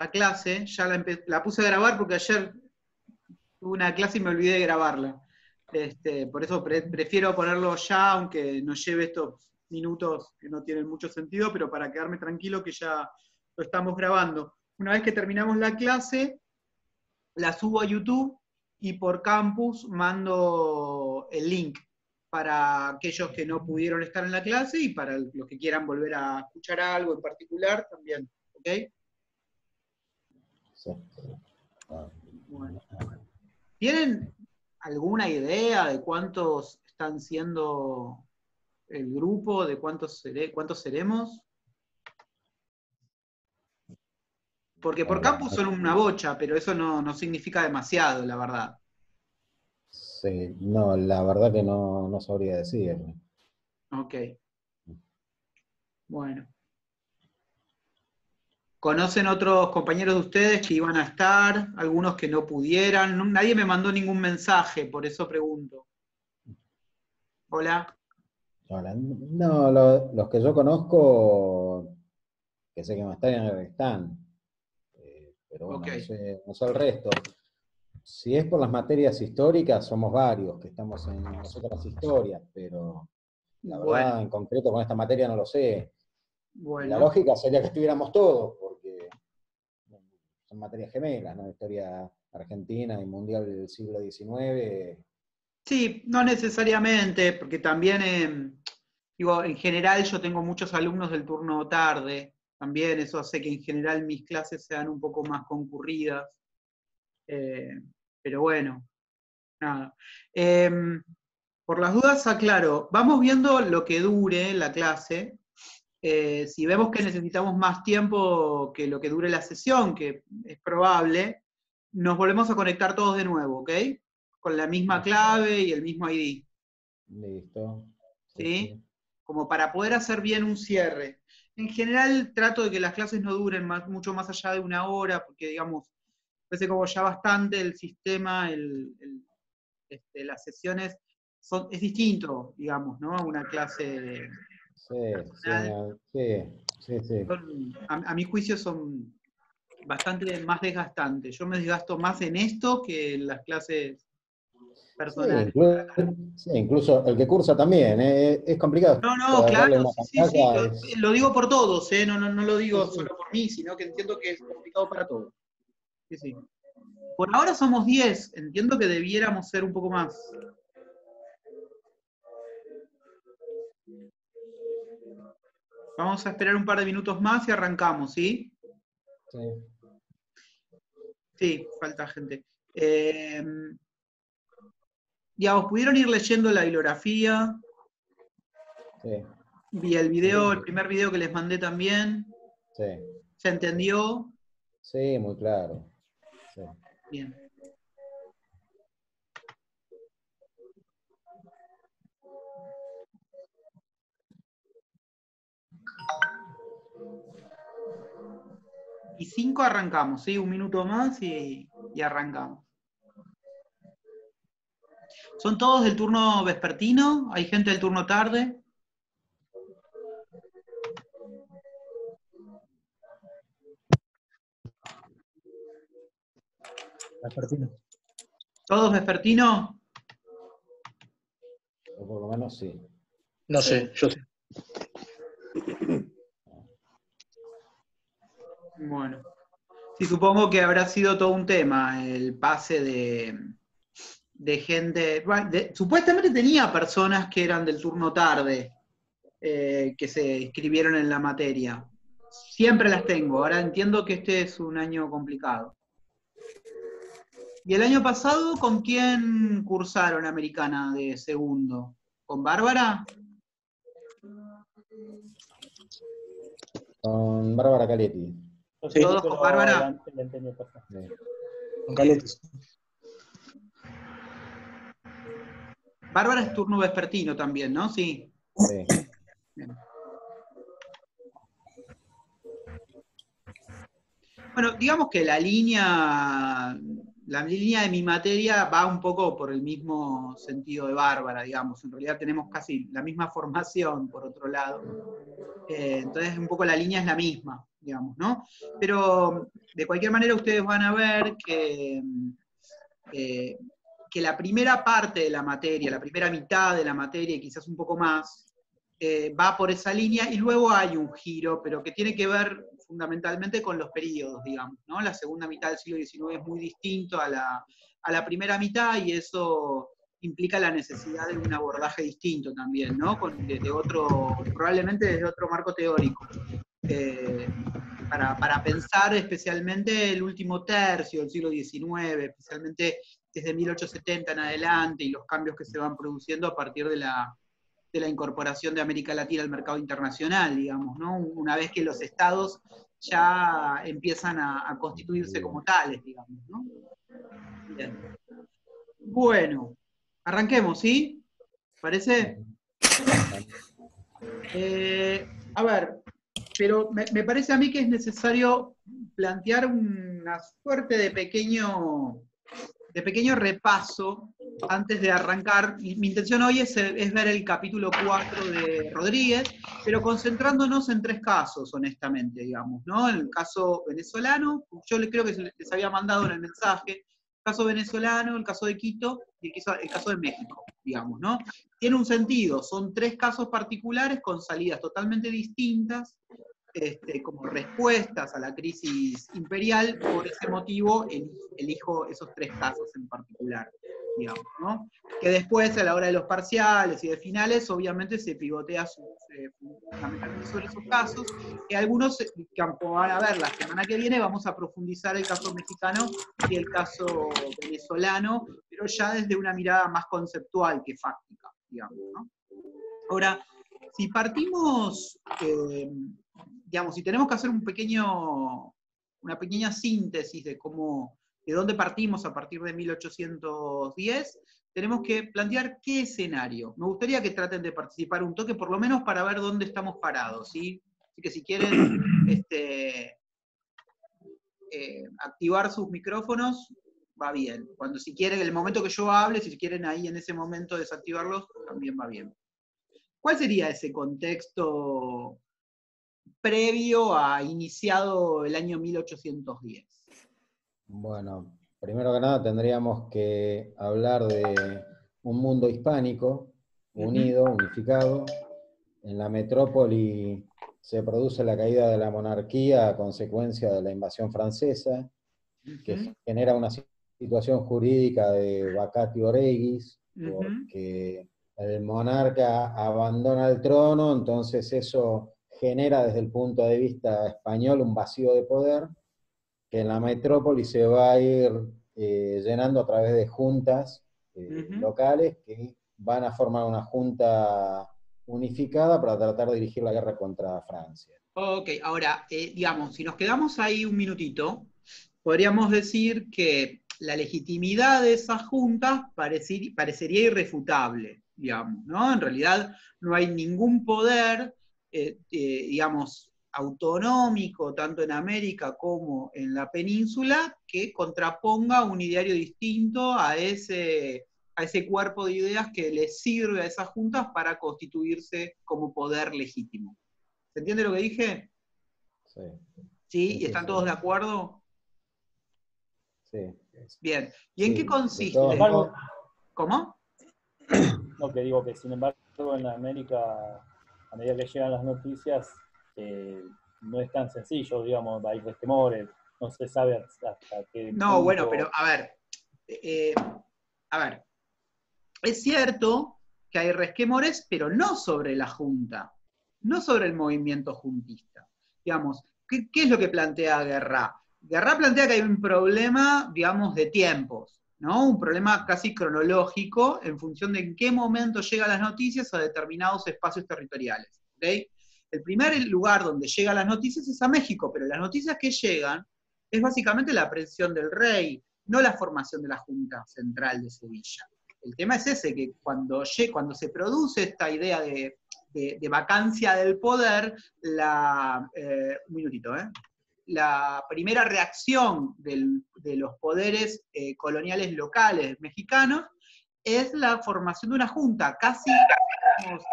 la clase, ya la puse a grabar porque ayer tuve una clase y me olvidé de grabarla. Por eso prefiero ponerlo ya, aunque nos lleve estos minutos que no tienen mucho sentido, pero para quedarme tranquilo que ya lo estamos grabando. Una vez que terminamos la clase, la subo a YouTube y por Campus mando el link para aquellos que no pudieron estar en la clase y para los que quieran volver a escuchar algo en particular también. ¿Ok? Sí. Bueno. ¿Tienen alguna idea de cuántos están siendo el grupo, de cuántos seremos? Porque por Campus son una bocha, pero eso no significa demasiado, la verdad. Sí, no, la verdad que no sabría decir. Ok. Bueno. ¿Conocen otros compañeros de ustedes que iban a estar? Algunos que no pudieran. Nadie me mandó ningún mensaje, por eso pregunto. Hola. Hola. No, los que yo conozco, que sé que están. Pero bueno, Ok. no sé el resto. Si es por las materias históricas, somos varios que estamos en las otras historias, pero la Bueno, verdad, en concreto con esta materia no lo sé. Y la bueno. lógica sería que estuviéramos todos, porque son materias gemelas, ¿no? Historia argentina y mundial del siglo XIX. Sí, no necesariamente, porque también, digo, en general yo tengo muchos alumnos del turno tarde, también eso hace que en general mis clases sean un poco más concurridas, pero bueno, nada. Por las dudas aclaro, vamos viendo lo que dure la clase. Si vemos que necesitamos más tiempo que lo que dure la sesión, que es probable, nos volvemos a conectar todos de nuevo, ¿ok? Con la misma clave y el mismo ID. Listo. Sí, ¿Sí? sí. Como para poder hacer bien un cierre. En general trato de que las clases no duren mucho más allá de una hora, porque digamos, parece como ya bastante el sistema, las sesiones, es distinto, digamos, ¿no? A una clase Sí, sí, personal. sí. A mi juicio son bastante más desgastantes. Yo me desgasto más en esto que en las clases Sí, personales. incluso el que cursa también. Es complicado. No, claro, Darle una sí, pantalla es. lo digo por todos, no lo Sí, digo sí. solo por mí, sino que entiendo que es complicado para todos. Sí, sí. Por ahora somos 10, entiendo que debiéramos ser un poco más. Vamos a esperar un par de minutos más y arrancamos, ¿sí? Sí, Sí, falta gente. Digamos, ¿pudieron ir leyendo la bibliografía? sí. Vi el Sí, video, el primer video que les mandé también. sí, ¿Se sí. entendió? Sí, muy claro. Sí. Bien. Y 5 arrancamos, ¿sí? Un minuto más y arrancamos. ¿Son todos del turno vespertino? ¿Hay gente del turno tarde? Vespertino. ¿Todos vespertino? O por lo menos sí. No sé, yo sé. Bueno. Sí, supongo que habrá sido todo un tema el pase de gente. Bueno, supuestamente tenía personas que eran del turno tarde, que se inscribieron en la materia. Siempre las tengo. Ahora entiendo que este es un año complicado. ¿Y el año pasado con quién cursaron Americana de segundo? ¿Con Bárbara? Con Bárbara Caletti. Sí, ¿Todos con Bárbara? Sí. con Bien. Caletis. Bárbara es turno vespertino también, ¿no? Sí. Sí. Bien. Bueno, digamos que la línea la línea de mi materia va un poco por el mismo sentido de Bárbara, digamos. En realidad tenemos casi la misma formación, por otro lado. Entonces, un poco la línea es la misma, digamos, ¿no? Pero, de cualquier manera, ustedes van a ver que la primera parte de la materia, la primera mitad de la materia, y quizás un poco más, va por esa línea, y luego hay un giro, pero que tiene que ver fundamentalmente con los periodos, digamos, ¿no? La segunda mitad del siglo XIX es muy distinto a la primera mitad, y eso implica la necesidad de un abordaje distinto también, ¿no? De otro, probablemente desde otro marco teórico. Para pensar especialmente el último tercio del siglo XIX, especialmente desde 1870 en adelante, y los cambios que se van produciendo a partir de la incorporación de América Latina al mercado internacional, digamos, ¿no? Una vez que los estados ya empiezan a constituirse como tales, digamos, ¿no? Bien. Bueno, arranquemos, ¿sí? ¿Parece? A ver, pero me parece a mí que es necesario plantear una suerte de pequeño repaso antes de arrancar. Mi intención hoy es ver el capítulo 4 de Rodríguez, pero concentrándonos en 3 casos, honestamente, digamos, ¿no? En el caso venezolano, yo creo que les había mandado en el mensaje, el caso venezolano, el caso de Quito y el caso de México, digamos, ¿no? Tiene un sentido, son 3 casos particulares con salidas totalmente distintas, como respuestas a la crisis imperial. Por ese motivo elijo esos 3 casos en particular, digamos, ¿no? Que después, a la hora de los parciales y de finales, obviamente se pivotea fundamentalmente sobre esos casos, que algunos que van a ver la semana que viene. Vamos a profundizar el caso mexicano y el caso venezolano, pero ya desde una mirada más conceptual que fáctica, digamos, ¿no? Ahora, si partimos, digamos, si tenemos que hacer una pequeña síntesis de dónde partimos a partir de 1810, tenemos que plantear qué escenario. Me gustaría que traten de participar un toque, por lo menos para ver dónde estamos parados, ¿sí? Así que si quieren activar sus micrófonos, va bien. Si quieren, en el momento que yo hable, si quieren ahí en ese momento desactivarlos, también va bien. ¿Cuál sería ese contexto previo a iniciado el año 1810? Bueno, primero que nada tendríamos que hablar de un mundo hispánico, unido, unificado. En la metrópoli se produce la caída de la monarquía a consecuencia de la invasión francesa, que genera una situación jurídica de vacatio legis, porque el monarca abandona el trono, entonces eso genera desde el punto de vista español un vacío de poder, que en la metrópoli se va a ir llenando a través de juntas locales que van a formar una junta unificada para tratar de dirigir la guerra contra Francia. Ok, ahora, digamos, si nos quedamos ahí un minutito, podríamos decir que la legitimidad de esas juntas parecería irrefutable, digamos, ¿no? En realidad no hay ningún poder, digamos, autonómico, tanto en América como en la península, que contraponga un ideario distinto a ese cuerpo de ideas que les sirve a esas juntas para constituirse como poder legítimo. ¿Se entiende lo que dije? Sí. ¿Sí? ¿Y están todos de acuerdo? Sí. Bien. ¿Y en qué consiste? ¿Cómo? No, que digo que sin embargo en América, a medida que llegan las noticias, no es tan sencillo, digamos, hay resquemores, no se sabe hasta qué punto... No, bueno, pero a ver, es cierto que hay resquemores, pero no sobre la Junta, no sobre el movimiento juntista. Digamos, ¿qué es lo que plantea Guerra? Guerra plantea que hay un problema, digamos, de tiempos, ¿no? Un problema casi cronológico en función de en qué momento llegan las noticias a determinados espacios territoriales, ¿okay? El primer lugar donde llegan las noticias es a México, pero las noticias que llegan es básicamente la aprehensión del rey, no la formación de la Junta Central de Sevilla. El tema es ese, que cuando se produce esta idea de vacancia del poder, un minutito, la primera reacción de los poderes coloniales locales mexicanos es la formación de una junta, casi digamos,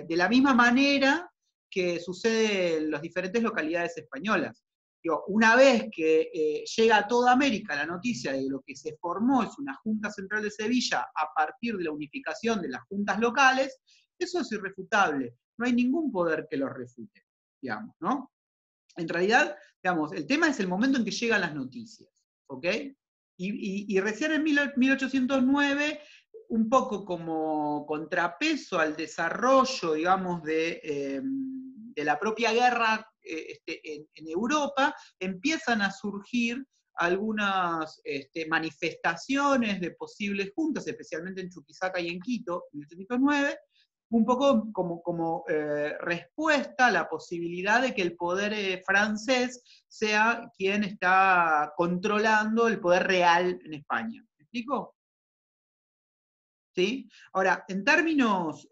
de la misma manera que sucede en las diferentes localidades españolas. Digo, una vez que llega a toda América la noticia de que lo que se formó es una Junta Central de Sevilla a partir de la unificación de las juntas locales, eso es irrefutable. No hay ningún poder que lo refute, digamos, ¿no? En realidad, digamos, el tema es el momento en que llegan las noticias, ¿ok? Y recién en 1809, un poco como contrapeso al desarrollo, digamos, de la propia guerra en Europa, empiezan a surgir algunas manifestaciones de posibles juntas, especialmente en Chuquisaca y en Quito, en 1809, un poco como respuesta a la posibilidad de que el poder francés sea quien está controlando el poder real en España. ¿Me explico? ¿Sí? Ahora, en términos,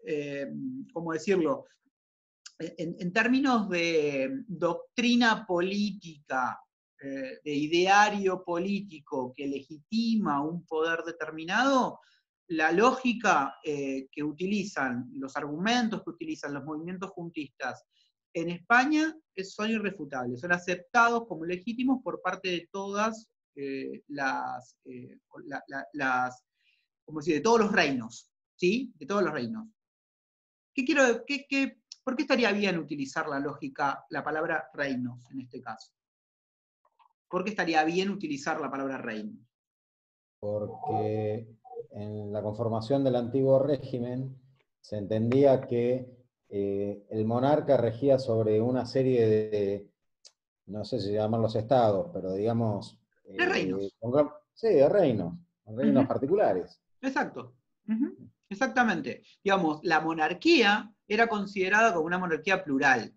¿cómo decirlo? En términos de doctrina política, de ideario político que legitima un poder determinado, la lógica que utilizan, los argumentos que utilizan los movimientos juntistas en España son irrefutables, son aceptados como legítimos por parte de todas como decir, de todos los reinos, ¿sí? De todos los reinos. ¿Por qué estaría bien utilizar la lógica, la palabra reinos en este caso? ¿Por qué estaría bien utilizar la palabra reinos? Porque en la conformación del antiguo régimen se entendía que el monarca regía sobre una serie de, no sé si llamarlos estados, pero digamos... De reinos. Sí, de reinos particulares. Exacto. Exactamente. Digamos, la monarquía era considerada como una monarquía plural.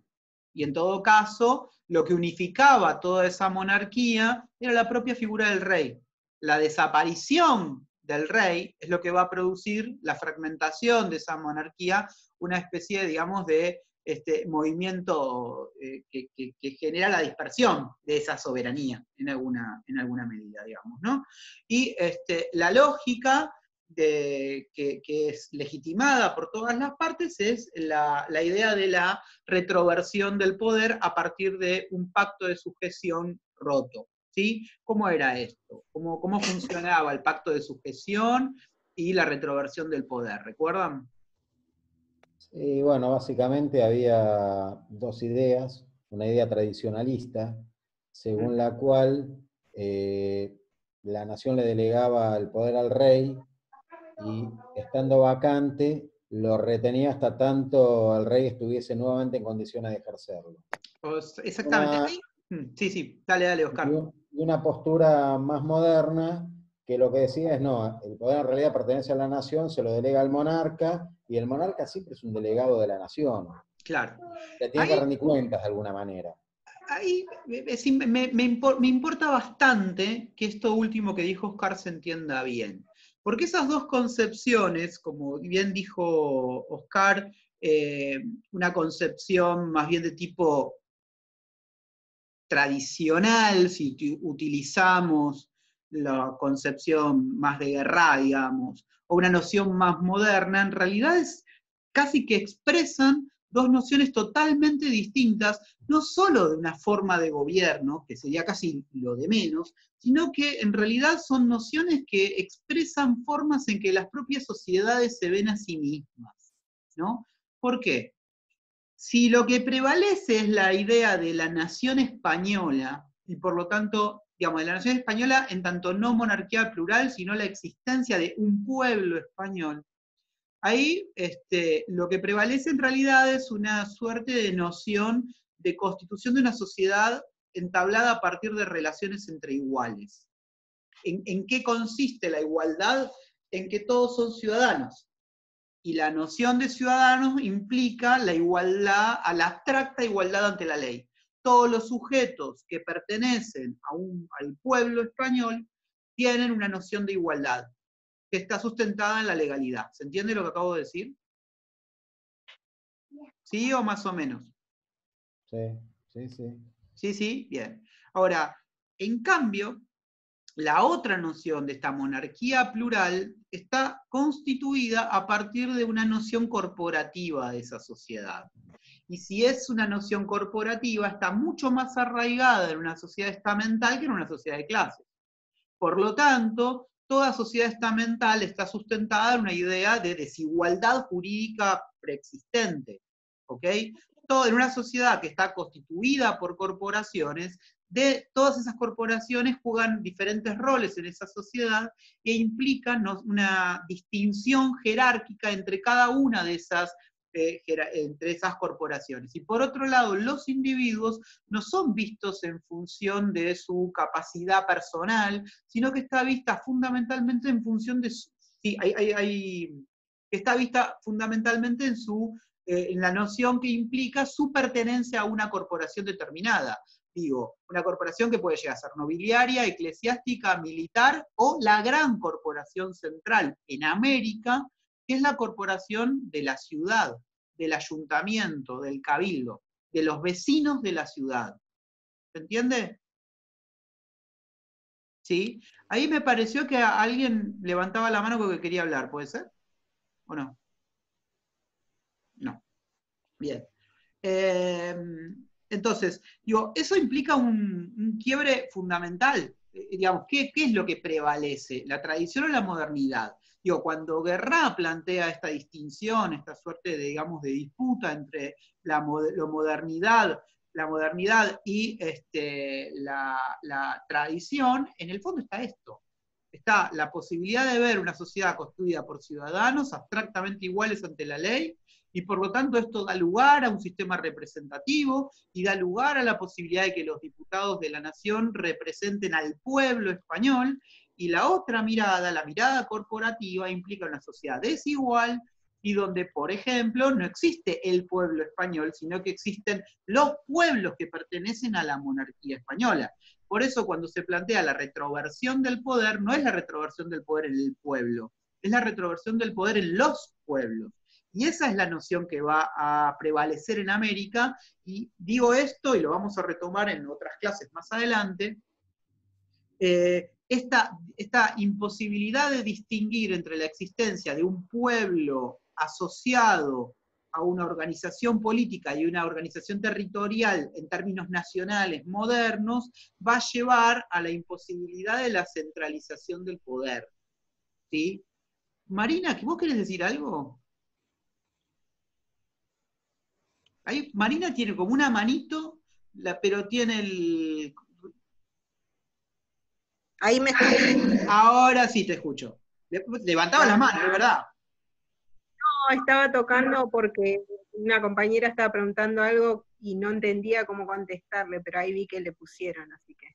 Y en todo caso, lo que unificaba toda esa monarquía era la propia figura del rey. La desaparición del rey es lo que va a producir la fragmentación de esa monarquía, una especie, digamos, de movimiento que genera la dispersión de esa soberanía en alguna medida, digamos, ¿no? Y la lógica que es legitimada por todas las partes es la idea de la retroversión del poder a partir de un pacto de sujeción roto. ¿Sí? ¿Cómo era esto? ¿Cómo funcionaba el pacto de sujeción y la retroversión del poder? ¿Recuerdan? Sí, bueno, básicamente había dos ideas. Una idea tradicionalista, según la cual la nación le delegaba el poder al rey y estando vacante lo retenía hasta tanto el rey estuviese nuevamente en condiciones de ejercerlo. Pues exactamente. Sí, dale, Oscar. Y una postura más moderna que lo que decía es, no, el poder en realidad pertenece a la nación, se lo delega al monarca, y el monarca siempre es un delegado de la nación. Claro. Le tiene que rendir cuentas de alguna manera. Ahí me importa bastante que esto último que dijo Oscar se entienda bien. Porque esas dos concepciones, como bien dijo Oscar, una concepción más bien de tipo tradicional, si utilizamos la concepción más de guerra, digamos, o una noción más moderna, en realidad es casi que expresan dos nociones totalmente distintas, no solo de una forma de gobierno, que sería casi lo de menos, sino que en realidad son nociones que expresan formas en que las propias sociedades se ven a sí mismas, ¿no? ¿Por qué? Si lo que prevalece es la idea de la nación española, y por lo tanto, digamos, de la nación española en tanto no monarquía plural, sino la existencia de un pueblo español, ahí lo que prevalece en realidad es una suerte de noción de constitución de una sociedad entablada a partir de relaciones entre iguales. ¿En qué consiste la igualdad? En que todos son ciudadanos. Y la noción de ciudadanos implica la igualdad, a la abstracta igualdad ante la ley. Todos los sujetos que pertenecen al pueblo español tienen una noción de igualdad, que está sustentada en la legalidad. ¿Se entiende lo que acabo de decir? ¿Sí o más o menos? Sí. Sí, bien. Ahora, en cambio, la otra noción de esta monarquía plural está constituida a partir de una noción corporativa de esa sociedad. Y si es una noción corporativa, está mucho más arraigada en una sociedad estamental que en una sociedad de clases. Por lo tanto, toda sociedad estamental está sustentada en una idea de desigualdad jurídica preexistente. ¿Ok? En una sociedad que está constituida por corporaciones, todas esas corporaciones juegan diferentes roles en esa sociedad e implican una distinción jerárquica entre cada una de esas entre esas corporaciones. Y por otro lado, los individuos no son vistos en función de su capacidad personal, sino que está vista fundamentalmente en función de su, está vista fundamentalmente en la noción que implica su pertenencia a una corporación determinada. Digo, una corporación que puede llegar a ser nobiliaria, eclesiástica, militar, o la gran corporación central en América, que es la corporación de la ciudad, del ayuntamiento, del cabildo, de los vecinos de la ciudad. ¿Se entiende? ¿Sí? Ahí me pareció que alguien levantaba la mano porque quería hablar, ¿puede ser? ¿O no? No. Bien. Entonces, digo, eso implica un quiebre fundamental. Digamos, ¿qué es lo que prevalece? ¿La tradición o la modernidad? Digo, cuando Guerra plantea esta distinción, esta suerte de, digamos, de disputa entre la modernidad y la tradición, en el fondo está esto. Está la posibilidad de ver una sociedad construida por ciudadanos abstractamente iguales ante la ley, y por lo tanto esto da lugar a un sistema representativo y da lugar a la posibilidad de que los diputados de la nación representen al pueblo español, y la otra mirada, la mirada corporativa, implica una sociedad desigual y donde, por ejemplo, no existe el pueblo español, sino que existen los pueblos que pertenecen a la monarquía española. Por eso cuando se plantea la retroversión del poder, no es la retroversión del poder en el pueblo, es la retroversión del poder en los pueblos. Y esa es la noción que va a prevalecer en América, y digo esto, y lo vamos a retomar en otras clases más adelante, esta imposibilidad de distinguir entre la existencia de un pueblo asociado a una organización política y una organización territorial en términos nacionales modernos, va a llevar a la imposibilidad de la centralización del poder. ¿Sí? Marina, ¿vos querés decir algo? Ahí, Marina tiene como una manito, pero tiene el... Ahí me escucho. Ahora sí te escucho. Levantaba las manos, es verdad. No, estaba tocando porque una compañera estaba preguntando algo y no entendía cómo contestarle, pero ahí vi que le pusieron, así que...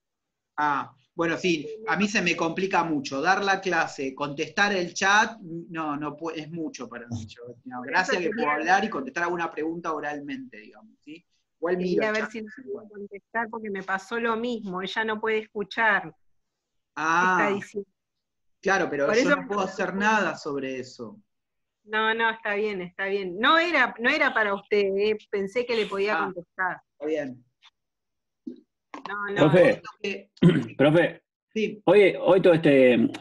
Ah, bueno, sí, a mí se me complica mucho. Dar la clase, contestar el chat, no es mucho para mí. Gracias que puedo hablar y contestar alguna pregunta oralmente, digamos, ¿sí? Igual miro. Quería ver si puedo contestar porque me pasó lo mismo, ella no puede escuchar. Ah, está diciendo. Claro, pero Por yo eso no puedo hacer nada sobre eso. No, está bien, está bien. No era para usted, pensé que le podía contestar. Está bien. No. Profe, sí. hoy todo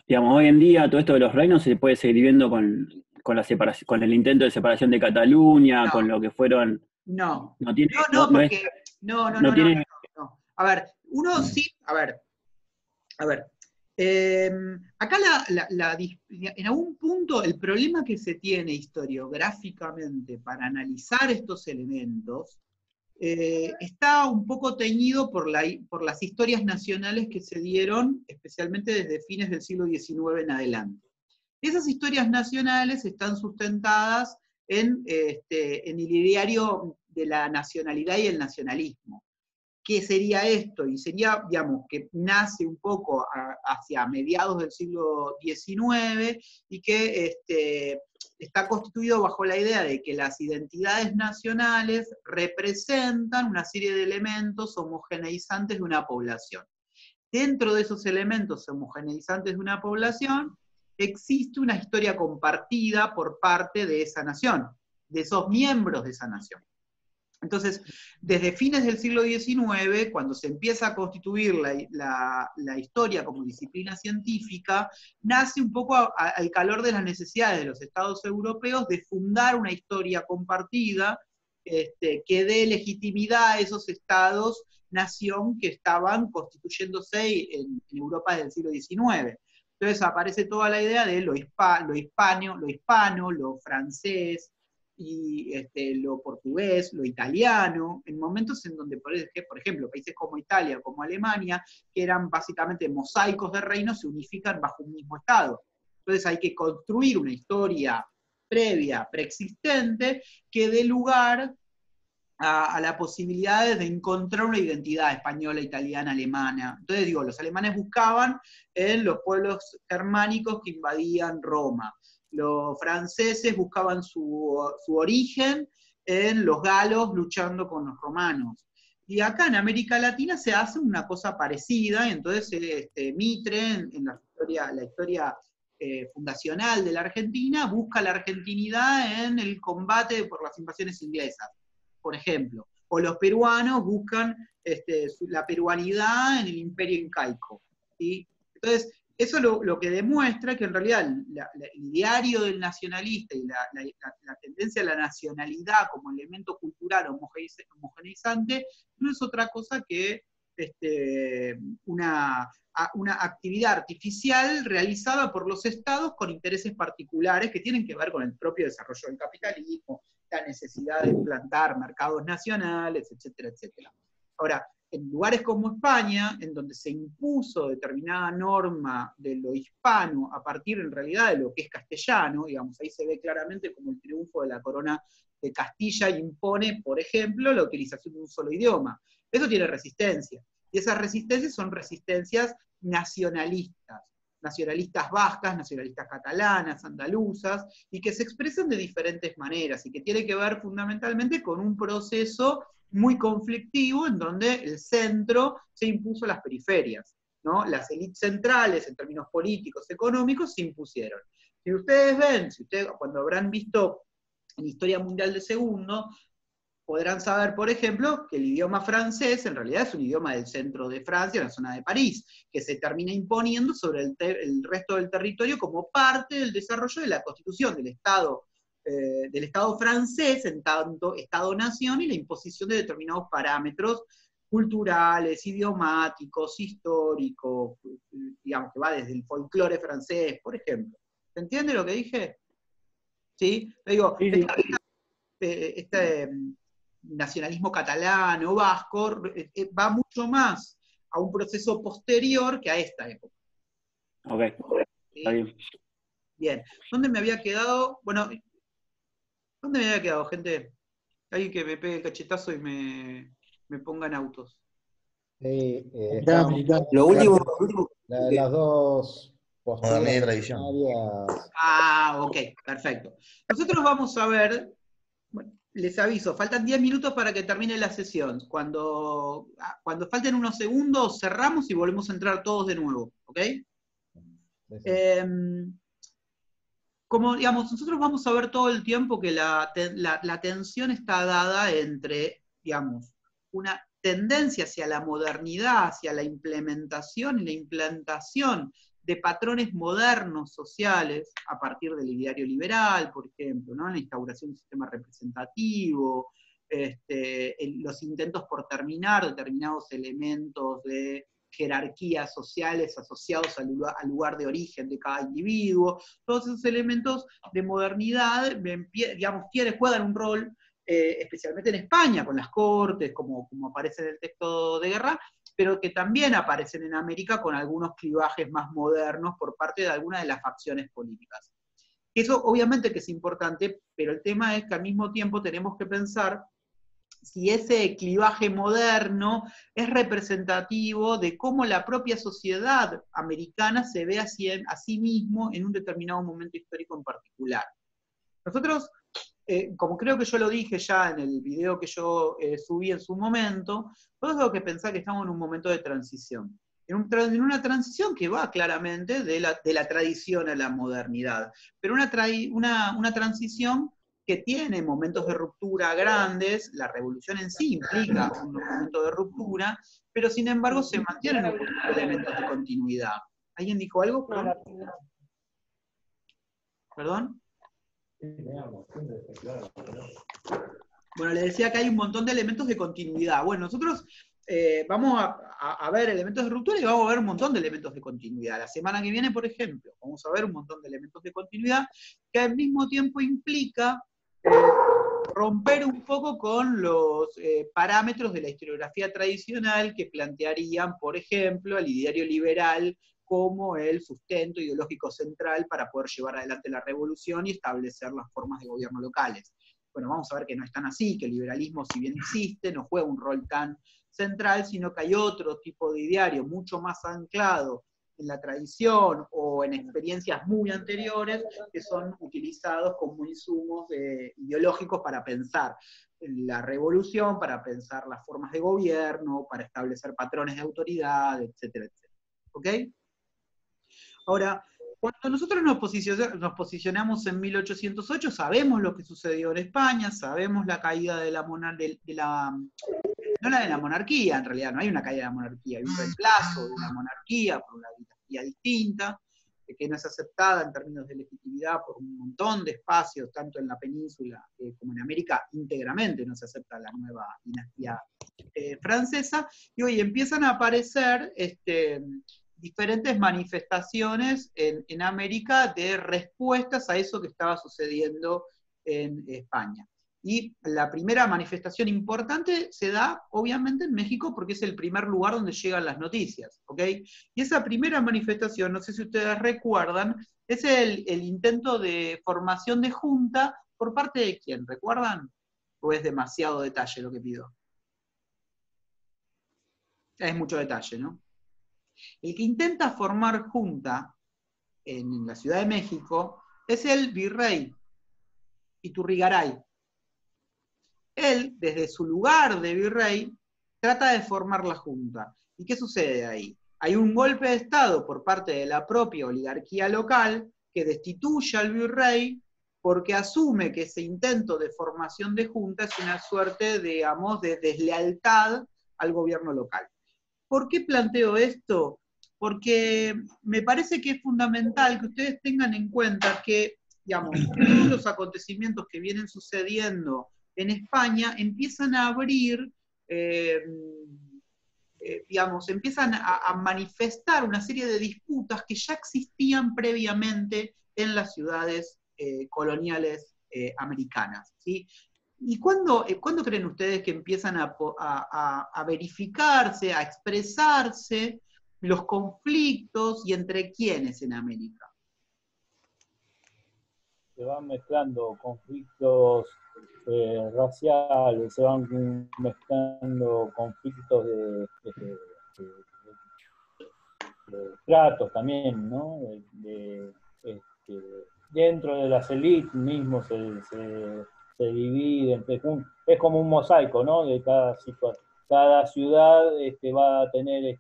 digamos, hoy en día todo esto de los reinos se puede seguir viendo con la separación, con el intento de separación de Cataluña, con lo que fueron. No. No tiene. Porque. No. A ver, uno sí, a ver. Acá en algún punto el problema que se tiene historiográficamente para analizar estos elementos está un poco teñido por las historias nacionales que se dieron, especialmente desde fines del siglo XIX en adelante. Esas historias nacionales están sustentadas en el ideario de la nacionalidad y el nacionalismo. ¿Qué sería esto? Y sería, digamos, que nace un poco hacia mediados del siglo XIX y que está constituido bajo la idea de que las identidades nacionales representan una serie de elementos homogeneizantes de una población. Dentro de esos elementos homogeneizantes de una población, existe una historia compartida por parte de esa nación, de esos miembros de esa nación. Entonces, desde fines del siglo XIX, cuando se empieza a constituir la historia como disciplina científica, nace un poco al calor de las necesidades de los estados europeos de fundar una historia compartida que dé legitimidad a esos estados-nación que estaban constituyéndose en Europa desde el siglo XIX. Entonces aparece toda la idea de lo hispano, lo francés, y lo portugués, lo italiano, en momentos en donde, por ejemplo, países como Italia, como Alemania, que eran básicamente mosaicos de reinos, se unifican bajo un mismo Estado. Entonces hay que construir una historia previa, preexistente, que dé lugar a la posibilidad de encontrar una identidad española, italiana, alemana. Entonces digo, los alemanes buscaban en los pueblos germánicos que invadían Roma. Los franceses buscaban su origen en los galos luchando con los romanos. Y acá en América Latina se hace una cosa parecida, entonces Mitre, en la historia fundacional de la Argentina, busca la argentinidad en el combate por las invasiones inglesas, por ejemplo. O los peruanos buscan la peruanidad en el imperio incaico. ¿Sí? Entonces, eso lo que demuestra que en realidad el ideario del nacionalista y la tendencia a la nacionalidad como elemento cultural homogeneizante no es otra cosa que una actividad artificial realizada por los estados con intereses particulares que tienen que ver con el propio desarrollo del capitalismo, la necesidad de implantar mercados nacionales, etcétera, etcétera. Ahora, en lugares como España, en donde se impuso determinada norma de lo hispano a partir en realidad de lo que es castellano, digamos, ahí se ve claramente como el triunfo de la corona de Castilla impone, por ejemplo, la utilización de un solo idioma. Eso tiene resistencia, y esas resistencias son resistencias nacionalistas vascas, nacionalistas catalanas, andaluzas, y que se expresan de diferentes maneras, y que tiene que ver fundamentalmente con un proceso muy conflictivo en donde el centro se impuso a las periferias, ¿no? Las élites centrales en términos políticos, económicos, se impusieron. Si ustedes ven, cuando habrán visto en Historia Mundial de Segundo, podrán saber, por ejemplo, que el idioma francés en realidad es un idioma del centro de Francia, en la zona de París, que se termina imponiendo sobre el resto del territorio como parte del desarrollo de la constitución del Estado francés, en tanto Estado-nación, y la imposición de determinados parámetros culturales, idiomáticos, históricos, digamos, que va desde el folclore francés, por ejemplo. ¿Se entiende lo que dije? ¿Sí? Digo, Sí. este nacionalismo catalán o vasco va mucho más a un proceso posterior que a esta época. Ok, ¿Sí? está bien. Bien. ¿Dónde me había quedado? Bueno, ¿dónde me había quedado, gente? Alguien que me pegue el cachetazo y me ponga en autos. Sí, Lo último, las dos posturas Modernidad y tradición. originarias. Ok, perfecto. Nosotros vamos a ver, bueno, les aviso, faltan 10 minutos para que termine la sesión. Cuando falten unos segundos, cerramos y volvemos a entrar todos de nuevo, ¿ok? Como, digamos, nosotros vamos a ver todo el tiempo que la tensión está dada entre, digamos, una tendencia hacia la modernidad, hacia la implementación y la implantación de patrones modernos sociales a partir del ideario liberal, por ejemplo, ¿no? La instauración de un sistema representativo, los intentos por terminar determinados elementos de jerarquías sociales asociados al lugar de origen de cada individuo, todos esos elementos de modernidad, digamos, juegan un rol, especialmente en España, con las cortes, como aparece en el texto de Guerra, pero que también aparecen en América con algunos clivajes más modernos por parte de algunas de las facciones políticas. Eso obviamente que es importante, pero el tema es que al mismo tiempo tenemos que pensar si ese clivaje moderno es representativo de cómo la propia sociedad americana se ve a sí mismo en un determinado momento histórico en particular. Nosotros, como creo que yo lo dije ya en el video que yo subí en su momento, todos tenemos que pensar que estamos en un momento de transición. En una transición que va claramente de la tradición a la modernidad, pero una transición que tiene momentos de ruptura grandes, la revolución en sí implica un momento de ruptura, pero sin embargo se mantienen un conjunto de elementos de continuidad. ¿Alguien dijo algo? ¿Perdón? Bueno, le decía que hay un montón de elementos de continuidad. Bueno, nosotros vamos a ver elementos de ruptura y vamos a ver un montón de elementos de continuidad. La semana que viene, por ejemplo, vamos a ver un montón de elementos de continuidad que al mismo tiempo implica romper un poco con los parámetros de la historiografía tradicional que plantearían, por ejemplo, al ideario liberal como el sustento ideológico central para poder llevar adelante la revolución y establecer las formas de gobierno locales. Bueno, vamos a ver que no es tan así, que el liberalismo, si bien existe, no juega un rol tan central, sino que hay otro tipo de ideario mucho más anclado en la tradición o en experiencias muy anteriores que son utilizados como insumos ideológicos para pensar la revolución, para pensar las formas de gobierno, para establecer patrones de autoridad, etcétera, etcétera. ¿Ok? Ahora, cuando nosotros nos posicionamos en 1808, sabemos lo que sucedió en España, sabemos la caída de la monarquía, no la de la monarquía, en realidad, no hay una caída de la monarquía, hay un reemplazo de una monarquía por una dinastía distinta, que no es aceptada en términos de legitimidad por un montón de espacios, tanto en la península como en América, íntegramente no se acepta la nueva dinastía francesa, y hoy empiezan a aparecer diferentes manifestaciones en América de respuestas a eso que estaba sucediendo en España. Y la primera manifestación importante se da, obviamente, en México, porque es el primer lugar donde llegan las noticias, ¿ok? Y esa primera manifestación, no sé si ustedes recuerdan, es el intento de formación de junta por parte de quién, ¿recuerdan? ¿O es demasiado detalle lo que pido? Es mucho detalle, ¿no? El que intenta formar junta en la Ciudad de México es el virrey Iturrigaray. Él, desde su lugar de virrey, trata de formar la junta. ¿Y qué sucede ahí? Hay un golpe de Estado por parte de la propia oligarquía local que destituye al virrey porque asume que ese intento de formación de junta es una suerte, digamos, de deslealtad al gobierno local. ¿Por qué planteo esto? Porque me parece que es fundamental que ustedes tengan en cuenta que, digamos, todos los acontecimientos que vienen sucediendo en España empiezan a abrir, digamos, empiezan a manifestar una serie de disputas que ya existían previamente en las ciudades coloniales americanas, ¿sí? ¿Y cuándo creen ustedes que empiezan a verificarse, a expresarse los conflictos y entre quiénes en América? Se van mezclando conflictos raciales, se van mezclando conflictos de tratos también, ¿no? Dentro de las élites mismos se dividen, es como un mosaico, ¿no? De cada ciudad va a tener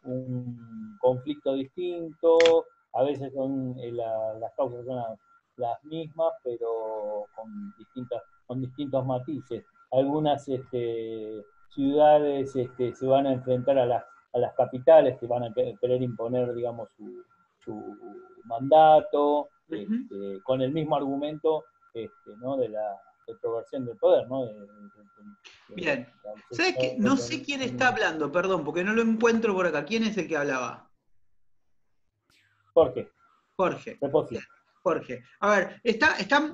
un conflicto distinto, a veces las causas son las mismas, pero con distintos matices. Algunas ciudades se van a enfrentar a las capitales que van a querer imponer, digamos, su mandato, con el mismo argumento ¿no? de perversión del poder, ¿no? Bien. ¿Sabes qué? No sé quién está hablando, perdón, porque no lo encuentro por acá. ¿Quién es el que hablaba? Jorge. Jorge. A ver,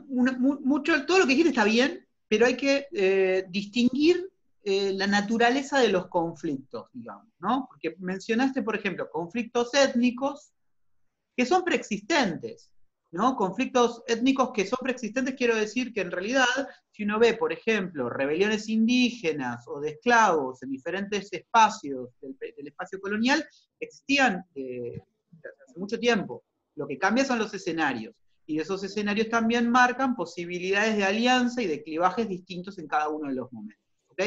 mucho, todo lo que dijiste está bien, pero hay que distinguir la naturaleza de los conflictos, digamos, ¿no? Porque mencionaste, por ejemplo, conflictos étnicos que son preexistentes, ¿no? Conflictos étnicos que son preexistentes, quiero decir que en realidad, si uno ve, por ejemplo, rebeliones indígenas o de esclavos en diferentes espacios del espacio colonial, existían hace mucho tiempo. Lo que cambia son los escenarios, y esos escenarios también marcan posibilidades de alianza y de clivajes distintos en cada uno de los momentos, ¿ok?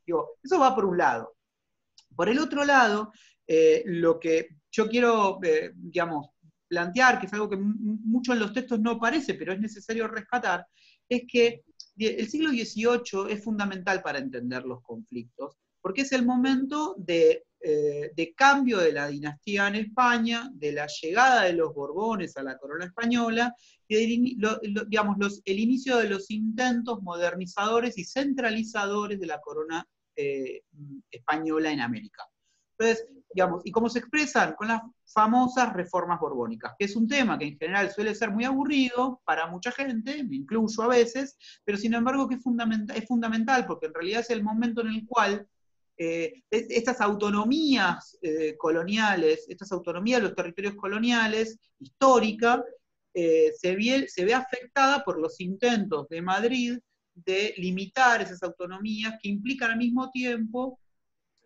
Digo, eso va por un lado. Por el otro lado, lo que yo quiero, digamos, plantear, que es algo que mucho en los textos no aparece, pero es necesario rescatar, es que el siglo XVIII es fundamental para entender los conflictos, porque es el momento de cambio de la dinastía en España, de la llegada de los Borbones a la corona española, y el inicio de los intentos modernizadores y centralizadores de la corona española en América. Entonces, ¿y cómo se expresan? Con las famosas reformas borbónicas, que es un tema que en general suele ser muy aburrido para mucha gente, me incluyo a veces, pero sin embargo que es fundamental, porque en realidad es el momento en el cual estas autonomías coloniales, estas autonomías de los territorios coloniales, histórica, se ve afectada por los intentos de Madrid de limitar esas autonomías que implican al mismo tiempo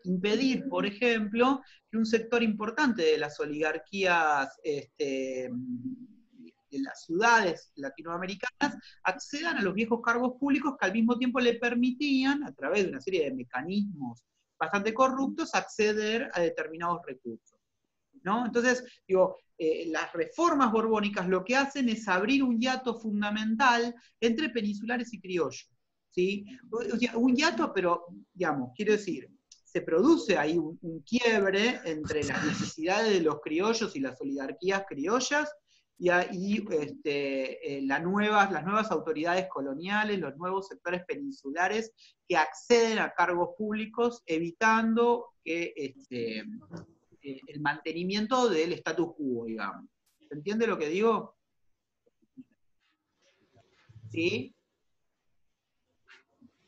impedir, por ejemplo, que un sector importante de las oligarquías de las ciudades latinoamericanas accedan a los viejos cargos públicos que al mismo tiempo le permitían, a través de una serie de mecanismos bastante corruptos, acceder a determinados recursos, ¿no? Entonces, las reformas borbónicas lo que hacen es abrir un hiato fundamental entre peninsulares y criollos, ¿sí? Un hiato, pero, quiero decir, se produce ahí un quiebre entre las necesidades de los criollos y las oligarquías criollas, y ahí las nuevas autoridades coloniales, los nuevos sectores peninsulares que acceden a cargos públicos, evitando que el mantenimiento del status quo, digamos. ¿Se entiende lo que digo? ¿Sí?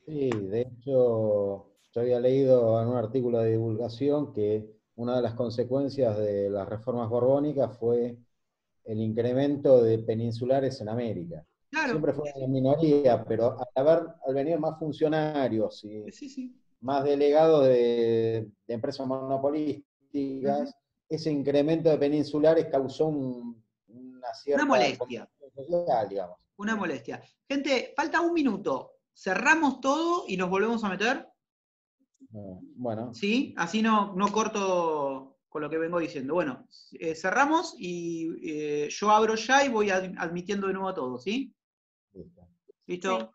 Sí, de hecho, yo había leído en un artículo de divulgación que una de las consecuencias de las reformas borbónicas fue el incremento de peninsulares en América. Claro. Siempre fue una minoría, pero al venir más funcionarios y más delegados de empresas monopolísticas, ese incremento de peninsulares causó una cierta molestia. Social, digamos. Una molestia. Gente, falta un minuto. ¿Cerramos todo y nos volvemos a meter? Bueno. ¿Sí? Así no corto con lo que vengo diciendo. Bueno, cerramos y yo abro ya y voy admitiendo de nuevo a todos, ¿sí? Listo. ¿Listo? Sí.